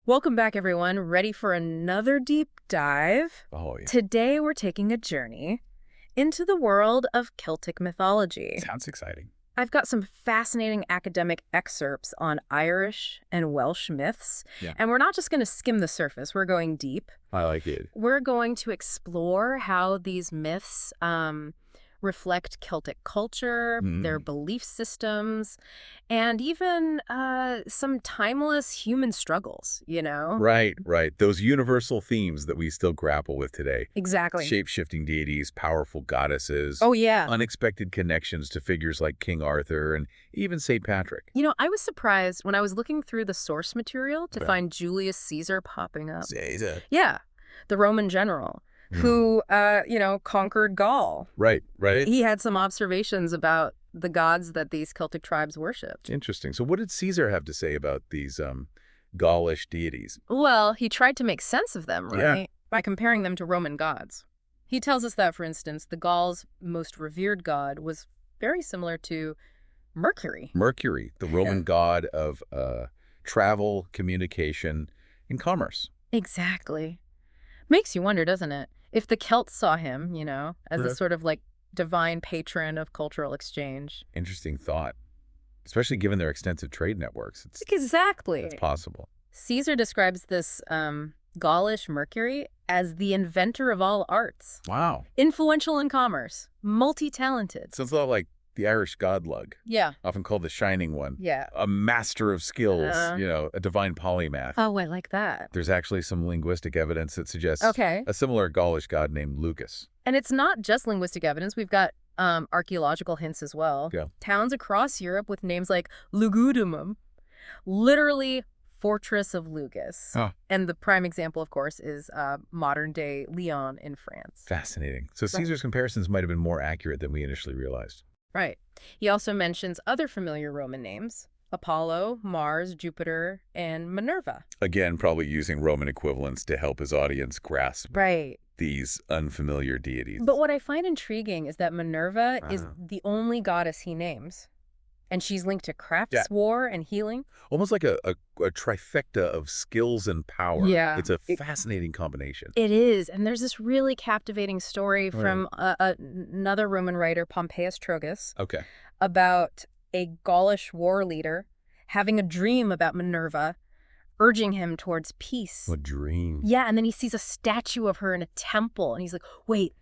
Welcome back, everyone. Ready for another deep dive? Oh, yeah. Today, we're taking a journey into the world of Celtic mythology. Sounds exciting. I've got some fascinating academic excerpts on Irish and Welsh myths. Yeah. And we're not just going to skim the surface. We're going deep. I like it. We're going to explore how these myths reflect Celtic culture, their belief systems, and even some timeless human struggles, you know? Right. Those universal themes that we still grapple with today. Exactly. Shape-shifting deities, powerful goddesses. Oh, yeah. Unexpected connections to figures like King Arthur and even St. Patrick. You know, I was surprised when I was looking through the source material to find Julius Caesar popping up. Caesar. Yeah, the Roman general who, conquered Gaul. Right. He had some observations about the gods that these Celtic tribes worshipped. Interesting. So what did Caesar have to say about these Gaulish deities? Well, he tried to make sense of them, right? Yeah. By comparing them to Roman gods. He tells us that, for instance, the Gauls' most revered god was very similar to Mercury. Mercury, the Roman god of travel, communication, and commerce. Exactly. Makes you wonder, doesn't it? If the Celts saw him, as a sort of like divine patron of cultural exchange. Interesting thought, especially given their extensive trade networks. Exactly. It's possible. Caesar describes this Gaulish Mercury as the inventor of all arts. Wow. Influential in commerce. Multi-talented. Sounds a lot like the Irish godlug, Yeah. often called the Shining One. Yeah. A master of skills, a divine polymath. Oh, I like that. There's actually some linguistic evidence that suggests Okay. a similar Gaulish god named Lucas. And it's not just linguistic evidence. We've got archaeological hints as well. Yeah. Towns across Europe with names like Lugudunum, literally fortress of Lugus. Huh. And the prime example, of course, is modern-day Lyon in France. Fascinating. So Caesar's comparisons might have been more accurate than we initially realized. Right. He also mentions other familiar Roman names: Apollo, Mars, Jupiter, and Minerva. Again, probably using Roman equivalents to help his audience grasp these unfamiliar deities. But what I find intriguing is that Minerva is the only goddess he names. And she's linked to crafts, war, and healing. Almost like a trifecta of skills and power. Yeah. It's a fascinating combination. It is. And there's this really captivating story from another Roman writer, Pompeius Trogus, about a Gaulish war leader having a dream about Minerva, urging him towards peace. A dream. Yeah, and then he sees a statue of her in a temple, and he's like, wait,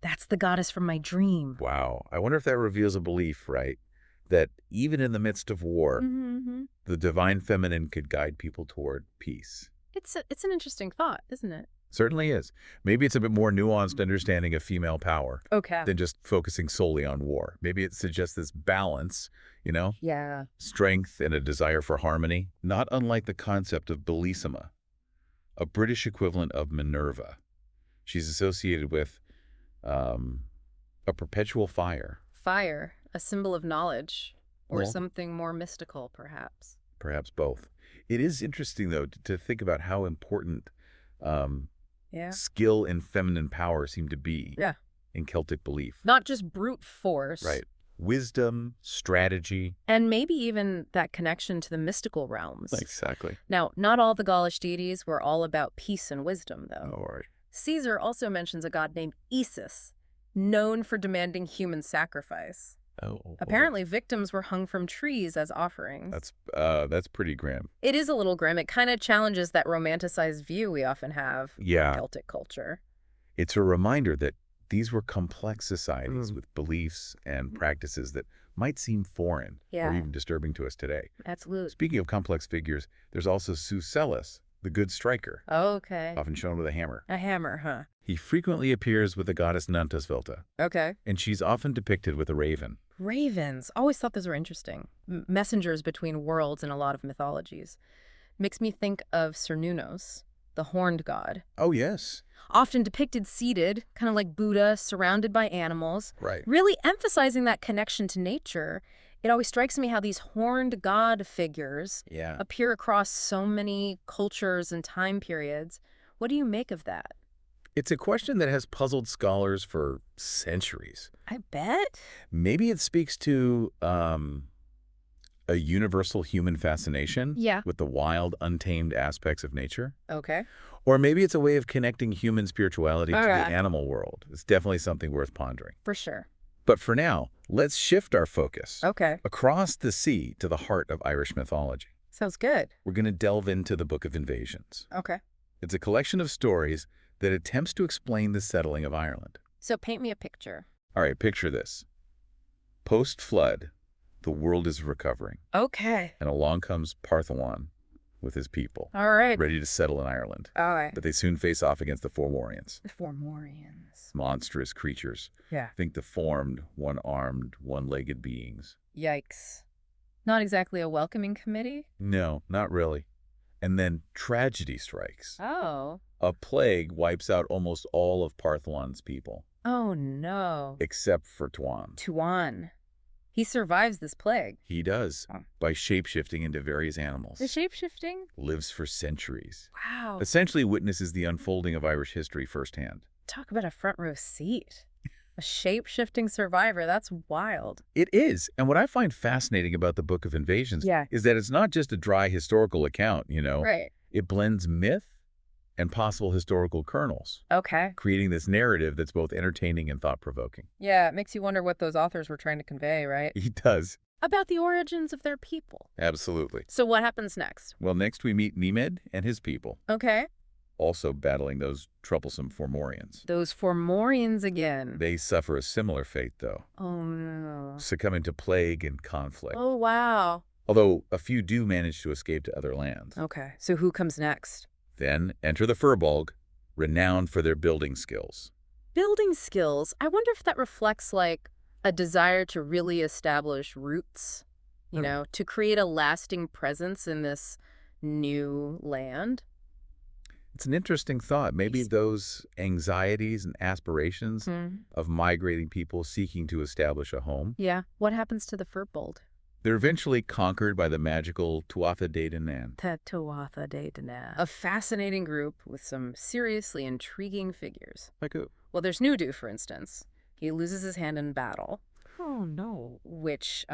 that's the goddess from my dream. Wow. I wonder if that reveals a belief, right? That even in the midst of war, the divine feminine could guide people toward peace. It's an interesting thought, isn't it? Certainly is. Maybe it's a bit more nuanced understanding of female power than just focusing solely on war. Maybe it suggests this balance, Yeah. strength and a desire for harmony, not unlike the concept of Bellissima, a British equivalent of Minerva. She's associated with a perpetual fire. Fire, a symbol of knowledge, or something more mystical, perhaps. Perhaps both. It is interesting, though, to think about how important skill and feminine power seem to be in Celtic belief. Not just brute force. Right. Wisdom, strategy. And maybe even that connection to the mystical realms. Exactly. Now, not all the Gaulish deities were all about peace and wisdom, though. All right. Caesar also mentions a god named Isis, known for demanding human sacrifice. Apparently, victims were hung from trees as offerings. That's pretty grim. It is a little grim. It kind of challenges that romanticized view we often have of Celtic culture. It's a reminder that these were complex societies with beliefs and practices that might seem foreign or even disturbing to us today. Absolutely. Speaking of complex figures, there's also Sucellus, the good striker. Okay. Often shown with a hammer. A hammer, huh? He frequently appears with the goddess Nantasvilta. Okay. And she's often depicted with a raven. Ravens. Always thought those were interesting. Messengers between worlds in a lot of mythologies. Makes me think of Cernunnos, the horned god. Oh, yes. Often depicted seated, kind of like Buddha, surrounded by animals. Right. Really emphasizing that connection to nature. It always strikes me how these horned god figures appear across so many cultures and time periods. What do you make of that? It's a question that has puzzled scholars for centuries. I bet. Maybe it speaks to a universal human fascination Yeah. with the wild, untamed aspects of nature. Okay. Or maybe it's a way of connecting human spirituality to the animal world. It's definitely something worth pondering. For sure. But for now, let's shift our focus across the sea to the heart of Irish mythology. Sounds good. We're going to delve into the Book of Invasions. Okay. It's a collection of stories that attempts to explain the settling of Ireland. So paint me a picture. All right, picture this. Post-flood, the world is recovering. Okay. And along comes Partholon with his people. All right. Ready to settle in Ireland. All right. But they soon face off against the Fomorians. The Fomorians. Monstrous creatures. Yeah. Think deformed, one-armed, one-legged beings. Yikes. Not exactly a welcoming committee? No, not really. And then tragedy strikes. Oh. A plague wipes out almost all of Partholon's people. Oh, no. Except for Tuan. Tuan. He survives this plague. He does, by shape-shifting into various animals. The shape-shifting? Lives for centuries. Wow. Essentially witnesses the unfolding of Irish history firsthand. Talk about a front row seat. A shape-shifting survivor. That's wild. It is. And what I find fascinating about the Book of Invasions is that it's not just a dry historical account, you know. Right. It blends myth and possible historical kernels. Okay. Creating this narrative that's both entertaining and thought-provoking. Yeah, it makes you wonder what those authors were trying to convey, right? He does. About the origins of their people. Absolutely. So what happens next? Well, next we meet Nemed and his people. Okay. Also battling those troublesome Fomorians. Those Fomorians again. They suffer a similar fate, though. Oh, no. Succumbing to plague and conflict. Oh, wow. Although a few do manage to escape to other lands. Okay, so who comes next? Then enter the Firbolg, renowned for their building skills. Building skills? I wonder if that reflects, like, a desire to really establish roots, you know, to create a lasting presence in this new land. It's an interesting thought. Maybe those anxieties and aspirations of migrating people seeking to establish a home. Yeah. What happens to the Firbolg? They're eventually conquered by the magical Tuatha De Danann. The Tuatha De Danann. A fascinating group with some seriously intriguing figures. Like who? Well, there's Nudu, for instance. He loses his hand in battle. Oh, no. Which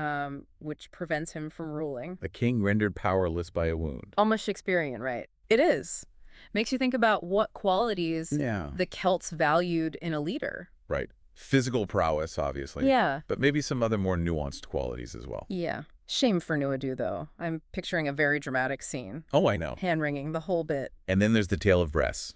prevents him from ruling. A king rendered powerless by a wound. Almost Shakespearean, right? It is. Makes you think about what qualities the Celts valued in a leader. Right. Physical prowess, obviously. Yeah. But maybe some other more nuanced qualities as well. Yeah. Shame for Nuadu, though. I'm picturing a very dramatic scene. Oh, I know. Hand-wringing, the whole bit. And then there's the tale of Bress.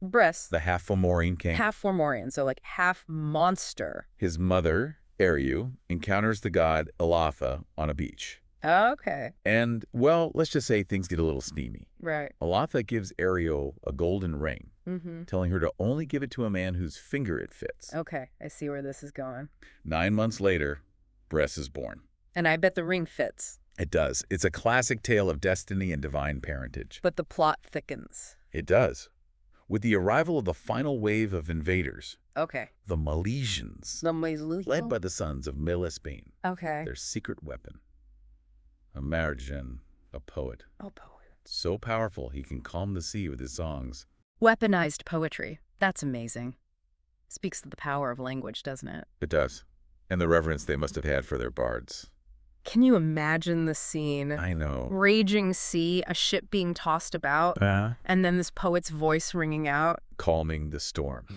Bress. The half-Fomorian king. Half-Fomorian, so like half-monster. His mother, Eriu, encounters the god Ilatha on a beach. Okay. And, well, let's just say things get a little steamy. Right. Ilatha gives Eriu a golden ring, telling her to only give it to a man whose finger it fits. Okay, I see where this is going. 9 months later, Bress is born. And I bet the ring fits. It does. It's a classic tale of destiny and divine parentage. But the plot thickens. It does. With the arrival of the final wave of invaders, the Milesians, led by the sons of Milesbane, their secret weapon, a marjan, a poet. Oh, poet. So powerful he can calm the sea with his songs. Weaponized poetry. That's amazing. Speaks to the power of language, doesn't it? It does. And the reverence they must have had for their bards. Can you imagine the scene? I know. Raging sea, a ship being tossed about, and then this poet's voice ringing out. Calming the storm.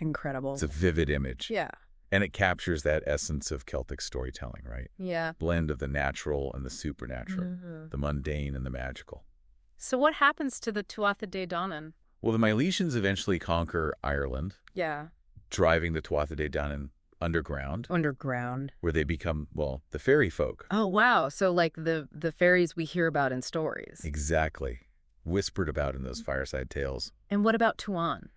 Incredible. It's a vivid image. Yeah. And it captures that essence of Celtic storytelling, right? Yeah. Blend of the natural and the supernatural, the mundane and the magical. So what happens to the Tuatha De Danann? Well, the Milesians eventually conquer Ireland. Yeah. Driving the Tuatha De Danann underground. Underground. Where they become, well, the fairy folk. Oh, wow. So like the fairies we hear about in stories. Exactly. Whispered about in those fireside tales. And what about Tuan,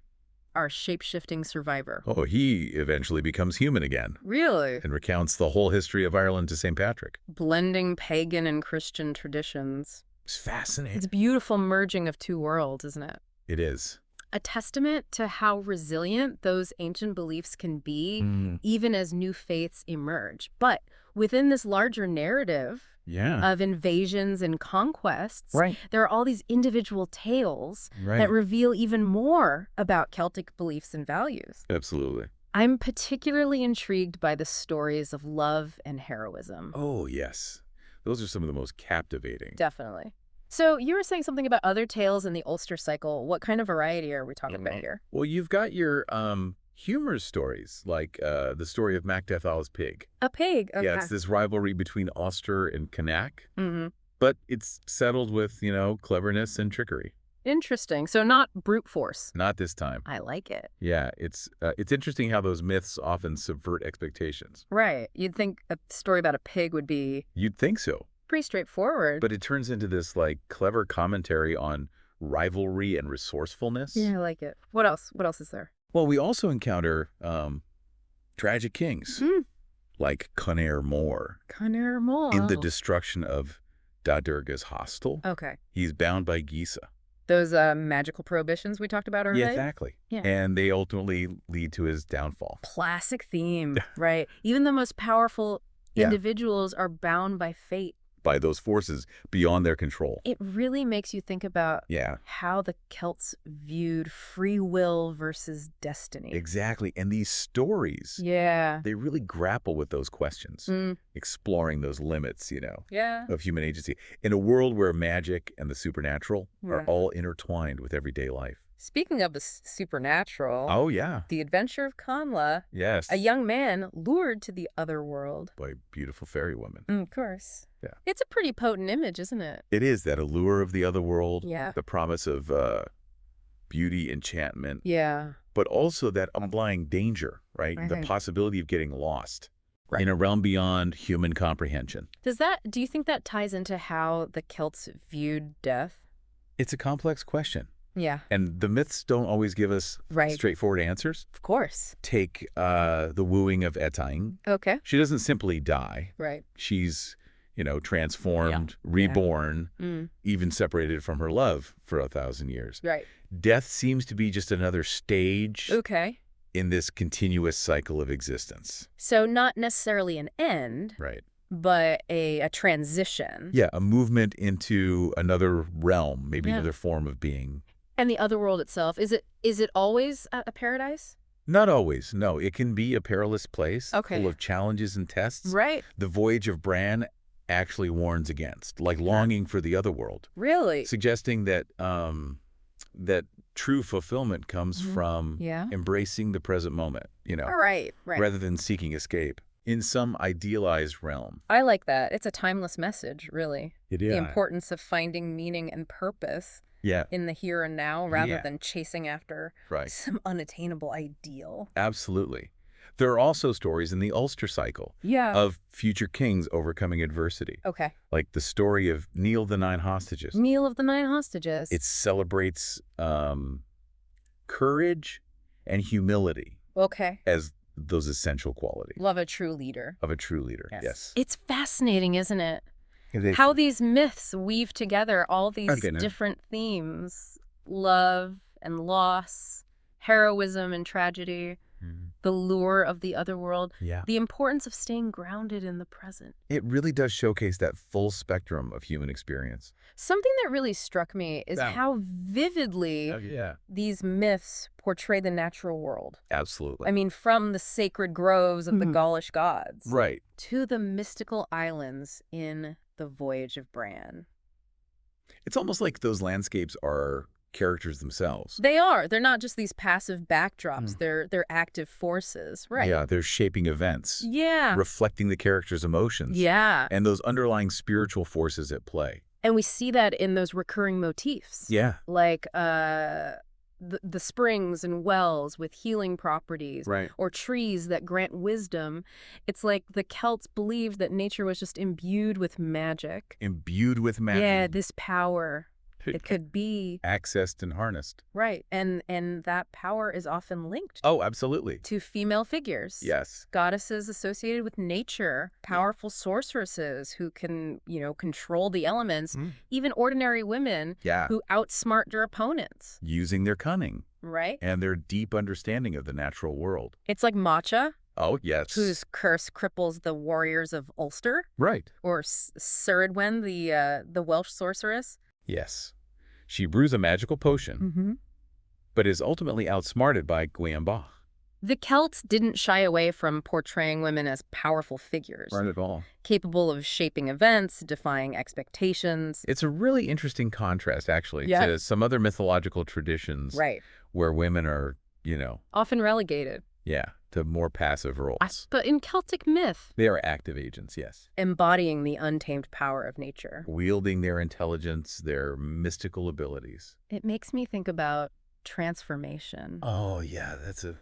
our shape-shifting survivor? Oh, he eventually becomes human again. Really? And recounts the whole history of Ireland to St. Patrick. Blending pagan and Christian traditions. It's fascinating. It's a beautiful merging of two worlds, isn't it? It is. A testament to how resilient those ancient beliefs can be, even as new faiths emerge. But within this larger narrative of invasions and conquests, there are all these individual tales that reveal even more about Celtic beliefs and values. Absolutely. I'm particularly intrigued by the stories of love and heroism. Oh, yes. those are some of the most captivating. Definitely. So you were saying something about other tales in the Ulster cycle. What kind of variety are we talking about here? Well, you've got your humorous stories, like the story of Macbeth All's pig. A pig, okay. Yeah, it's this rivalry between Ulster and Connacht, Mm-hmm. but it's settled with, cleverness and trickery. Interesting. So not brute force. Not this time. I like it. Yeah, it's interesting how those myths often subvert expectations. Right. You'd think a story about a pig would be... You'd think so. Pretty straightforward. But it turns into this, clever commentary on rivalry and resourcefulness. Yeah, I like it. What else? What else is there? Well, we also encounter tragic kings, like Conair Mór. Conair Mór. In the destruction of Dadurga's hostel. Okay. He's bound by Gisa. Those magical prohibitions we talked about earlier? Yeah, exactly. Yeah. And they ultimately lead to his downfall. Classic theme, right? Even the most powerful individuals are bound by fate. By those forces beyond their control. It really makes you think about how the Celts viewed free will versus destiny. Exactly. And these stories, they really grapple with those questions, exploring those limits, of human agency. In a world where magic and the supernatural are all intertwined with everyday life. Speaking of the supernatural. Oh, yeah. The adventure of Conla. Yes. A young man lured to the other world. By a beautiful fairy woman. Of course. Yeah. It's a pretty potent image, isn't it? It is, that allure of the other world. Yeah. The promise of beauty, enchantment. Yeah. But also that underlying danger, right? The possibility of getting lost. Right. In a realm beyond human comprehension. Do you think that ties into how the Celts viewed death? It's a complex question. Yeah. And the myths don't always give us straightforward answers. Of course. Take the wooing of Etain. Okay. She doesn't simply die. Right. She's, transformed, reborn, even separated from her love for 1,000 years. Right. Death seems to be just another stage in this continuous cycle of existence. So not necessarily an end. Right. But a transition. Yeah, a movement into another realm, maybe another form of being. And the other world itself, is it always a paradise? Not always. No, it can be a perilous place, full of challenges and tests. Right. The Voyage of Bran actually warns against, longing for the other world. Really? Suggesting that that true fulfillment comes from embracing the present moment, Right. rather than seeking escape in some idealized realm. I like that. It's a timeless message, really. It is. The importance of finding meaning and purpose in the here and now rather than chasing after some unattainable ideal. Absolutely. There are also stories in the Ulster cycle of future kings overcoming adversity. Okay. Like the story of Neil the Nine Hostages. Neil of the Nine Hostages. It celebrates courage and humility as those essential qualities. Love a true leader. Of a true leader, yes. It's fascinating, isn't it? How these myths weave together all these different themes. Love and loss, heroism and tragedy, the lure of the other world, the importance of staying grounded in the present. It really does showcase that full spectrum of human experience. Something that really struck me is how vividly these myths portray the natural world. Absolutely. I mean, from the sacred groves of the Gaulish gods to the mystical islands in the Voyage of Bran. It's almost like those landscapes are characters themselves. They are. They're not just these passive backdrops. They're active forces. Right. Yeah, they're shaping events. Yeah. Reflecting the character's emotions. Yeah. And those underlying spiritual forces at play. And we see that in those recurring motifs. Yeah. Like the springs and wells with healing properties. Right. Or trees that grant wisdom. It's like the Celts believed that nature was just imbued with magic. Imbued with magic. Yeah, this power. It could be accessed and harnessed. Right. And that power is often linked. Oh, absolutely. To female figures. Yes. Goddesses associated with nature, powerful sorceresses who can, control the elements, even ordinary women who outsmart their opponents. Using their cunning. Right. And their deep understanding of the natural world. It's like Matcha. Oh, yes. Whose curse cripples the warriors of Ulster. Right. Or Ceridwen, the Welsh sorceress. Yes. She brews a magical potion, but is ultimately outsmarted by Gwion Bach. The Celts didn't shy away from portraying women as powerful figures. Right at all. Capable of shaping events, defying expectations. It's a really interesting contrast, actually, to some other mythological traditions where women are, often relegated. Yeah, to more passive roles. But in Celtic myth, they are active agents, yes. Embodying the untamed power of nature. Wielding their intelligence, their mystical abilities. It makes me think about transformation. Oh, yeah,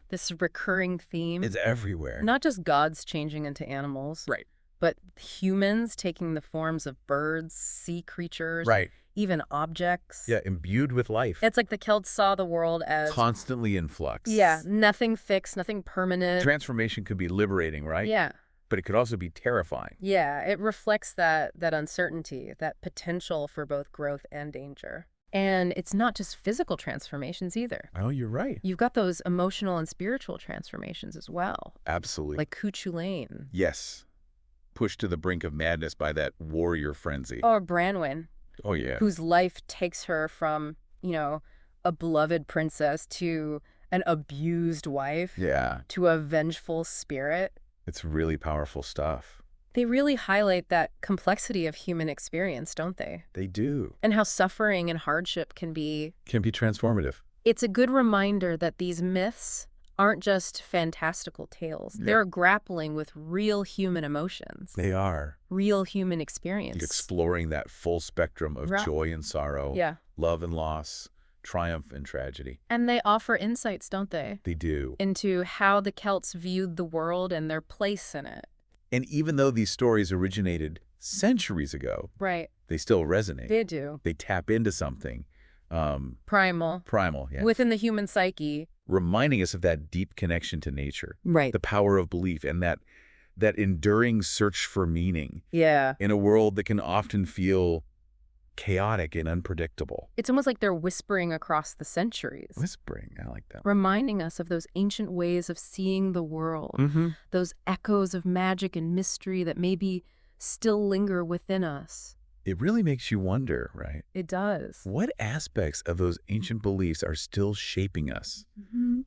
this recurring theme. It's everywhere. Not just gods changing into animals. Right. But humans taking the forms of birds, sea creatures. Right. Even objects. Yeah, imbued with life. It's like the Celts saw the world as... constantly in flux. Yeah, nothing fixed, nothing permanent. Transformation could be liberating, right? Yeah. But it could also be terrifying. Yeah, it reflects that uncertainty, that potential for both growth and danger. And it's not just physical transformations either. Oh, you're right. You've got those emotional and spiritual transformations as well. Absolutely. Like Cú Chulainn. Yes. Pushed to the brink of madness by that warrior frenzy. Or Branwen. Oh, yeah. Whose life takes her from, a beloved princess to an abused wife. Yeah. To a vengeful spirit. It's really powerful stuff. They really highlight that complexity of human experience, don't they? They do. And how suffering and hardship can be transformative. It's a good reminder that these myths aren't just fantastical tales. Yeah. They're grappling with real human emotions. They are. Real human experience. Exploring that full spectrum of joy and sorrow, love and loss, triumph and tragedy. And they offer insights, don't they? They do. Into how the Celts viewed the world and their place in it. And even though these stories originated centuries ago, they still resonate. They do. They tap into something. Primal, yeah. Within the human psyche. Reminding us of that deep connection to nature. Right. The power of belief and that enduring search for meaning. Yeah. In a world that can often feel chaotic and unpredictable. It's almost like they're whispering across the centuries. Whispering, I like that. Reminding us of those ancient ways of seeing the world. Those echoes of magic and mystery that maybe still linger within us. It really makes you wonder, right? It does. What aspects of those ancient beliefs are still shaping us?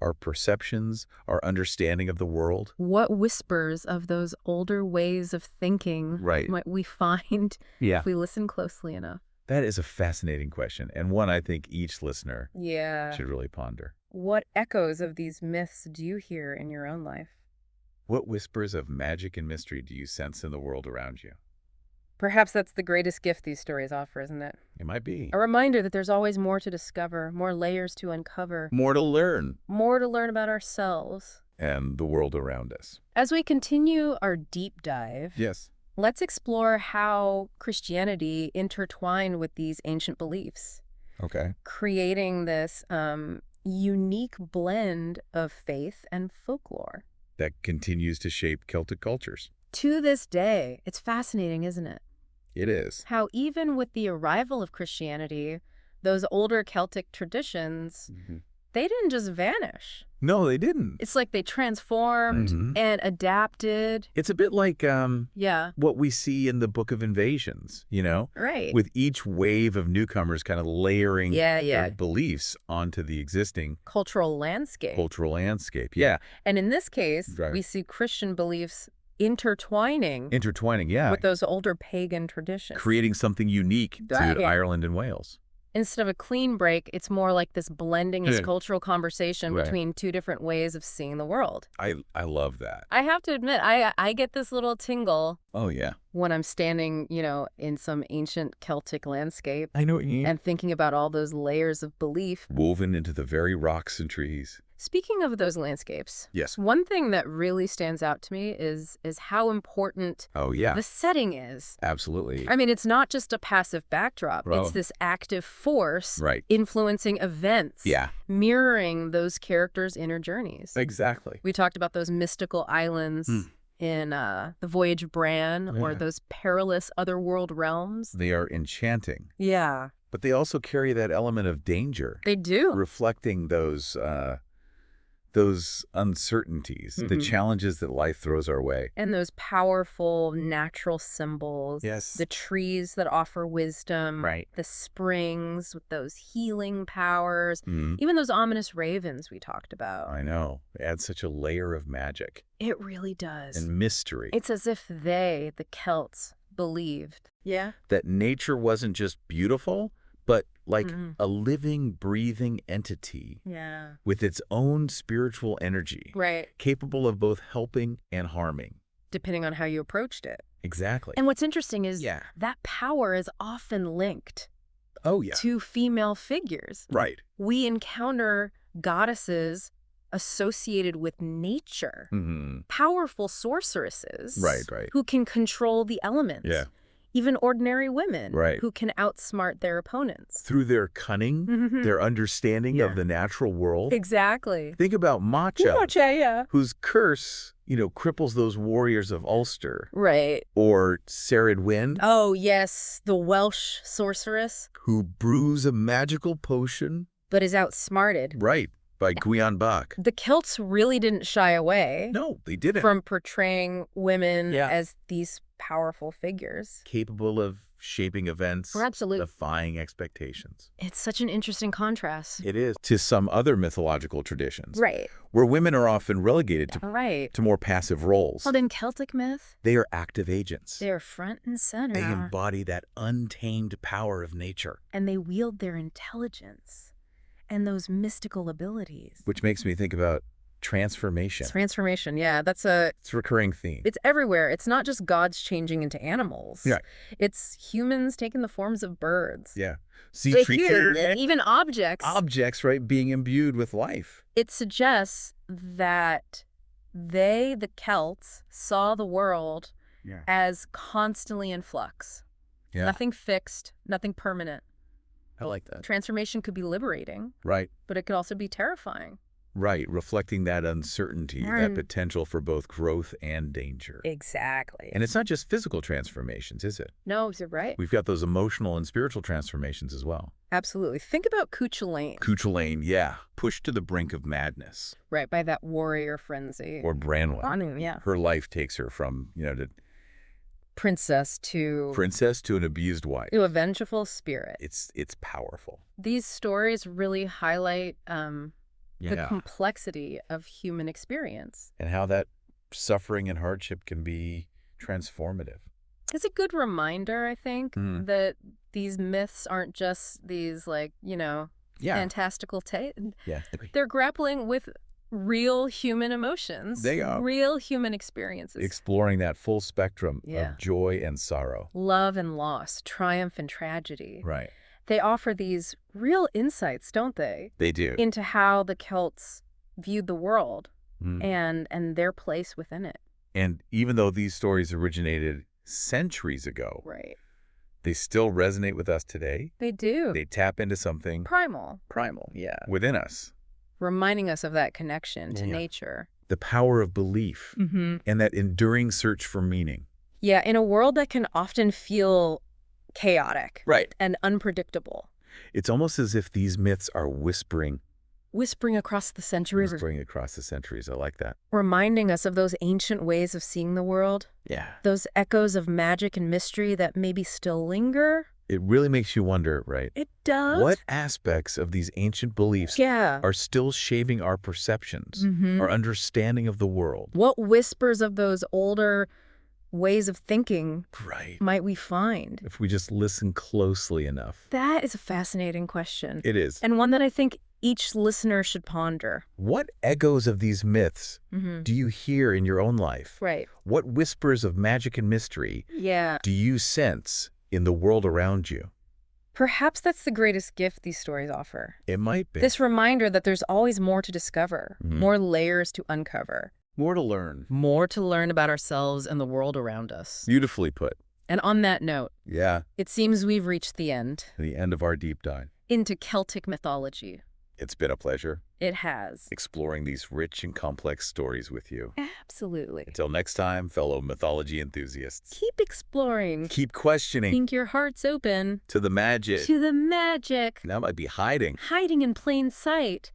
Our perceptions, our understanding of the world? What whispers of those older ways of thinking might we find if we listen closely enough? That is a fascinating question, and one I think each listener should really ponder. What echoes of these myths do you hear in your own life? What whispers of magic and mystery do you sense in the world around you? Perhaps that's the greatest gift these stories offer, isn't it? It might be. A reminder that there's always more to discover, more layers to uncover. More to learn. More to learn about ourselves. And the world around us. As we continue our deep dive, let's explore how Christianity intertwined with these ancient beliefs. Okay. Creating this unique blend of faith and folklore. That continues to shape Celtic cultures. To this day, it's fascinating, isn't it? It is. How even with the arrival of Christianity, those older Celtic traditions, they didn't just vanish. No, they didn't. It's like they transformed and adapted. It's a bit like what we see in the Book of Invasions, Right. With each wave of newcomers kind of layering their beliefs onto the existing cultural landscape. Yeah. And in this case, we see Christian beliefs intertwining, with those older pagan traditions. Creating something unique to Ireland and Wales. Instead of a clean break, it's more like this blending, this cultural conversation between two different ways of seeing the world. I love that. I have to admit, I get this little tingle. Oh, yeah. When I'm standing, in some ancient Celtic landscape. I know what you mean. And thinking about all those layers of belief. Woven into the very rocks and trees. Speaking of those landscapes, yes, one thing that really stands out to me is how important the setting is. Absolutely. I mean, it's not just a passive backdrop. It's this active force influencing events, mirroring those characters' inner journeys. Exactly. We talked about those mystical islands in The Voyage of Bran or those perilous otherworld realms. They are enchanting. Yeah. But they also carry that element of danger. They do. Reflecting those those uncertainties, the challenges that life throws our way. And those powerful natural symbols. Yes. The trees that offer wisdom. Right. The springs with those healing powers. Even those ominous ravens we talked about. I know. It adds such a layer of magic. It really does. And mystery. It's as if they, the Celts, believed. Yeah. That nature wasn't just beautiful, but like a living, breathing entity. Yeah. With its own spiritual energy. Right. Capable of both helping and harming. Depending on how you approached it. Exactly. And what's interesting is that power is often linked to female figures. Right. We encounter goddesses associated with nature. Powerful sorceresses. Right. Who can control the elements. Yeah. Even ordinary women Right. who can outsmart their opponents. Through their cunning, their understanding of the natural world. Exactly. Think about Macha, yeah. whose curse, cripples those warriors of Ulster. Right. Or Ceridwen. Oh, yes, the Welsh sorceress. Who brews a magical potion. But is outsmarted. Right. By Gwion Bach. The Celts really didn't shy away. No, they didn't. From portraying women as these powerful figures. Capable of shaping events. Absolutely. Defying expectations. It's such an interesting contrast. It is. To some other mythological traditions. Right. Where women are often relegated to more passive roles. Well, in Celtic myth, they are active agents. They are front and center. They embody that untamed power of nature. And they wield their intelligence. And those mystical abilities. Which makes me think about transformation. Transformation, yeah. It's a recurring theme. It's everywhere. It's not just gods changing into animals. Yeah. It's humans taking the forms of birds. Yeah. Sea creatures. Even objects. Objects, right, being imbued with life. It suggests that they, the Celts, saw the world as constantly in flux. Yeah. Nothing fixed, nothing permanent. I like that. Transformation could be liberating. Right. But it could also be terrifying. Right. Reflecting that uncertainty, that potential for both growth and danger. Exactly. And it's not just physical transformations, is it? No, you're right. We've got those emotional and spiritual transformations as well. Absolutely. Think about Cú Chulainn. Cú Chulainn, yeah. Pushed to the brink of madness. Right, by that warrior frenzy. Or Branwen. Yeah. Her life takes her from, to princess to an abused wife. To a vengeful spirit. It's powerful. These stories really highlight the complexity of human experience. And how that suffering and hardship can be transformative. It's a good reminder, I think, that these myths aren't just these fantastical tales. Yeah. They're grappling with real human emotions. They are. Real human experiences. Exploring that full spectrum of joy and sorrow. Love and loss, triumph and tragedy. Right. They offer these real insights, don't they? They do. Into how the Celts viewed the world and their place within it. And even though these stories originated centuries ago, they still resonate with us today. They do. They tap into something primal, within us. Reminding us of that connection to nature. The power of belief and that enduring search for meaning. Yeah, in a world that can often feel chaotic and unpredictable. It's almost as if these myths are whispering across the centuries. I like that. Reminding us of those ancient ways of seeing the world. Yeah. Those echoes of magic and mystery that maybe still linger. It really makes you wonder, right? It does. What aspects of these ancient beliefs are still shaping our perceptions, our understanding of the world? What whispers of those older ways of thinking might we find? If we just listen closely enough. That is a fascinating question. It is. And one that I think each listener should ponder. What echoes of these myths do you hear in your own life? Right. What whispers of magic and mystery do you sense in the world around you? Perhaps that's the greatest gift these stories offer. It might be. This reminder that there's always more to discover, more layers to uncover. More to learn. More to learn about ourselves and the world around us. Beautifully put. And on that note, it seems we've reached the end. The end of our deep dive. Into Celtic mythology. It's been a pleasure. It has. Exploring these rich and complex stories with you. Absolutely. Until next time, fellow mythology enthusiasts. Keep exploring. Keep questioning. Keep your hearts open. To the magic. To the magic. That might be hiding. Hiding in plain sight.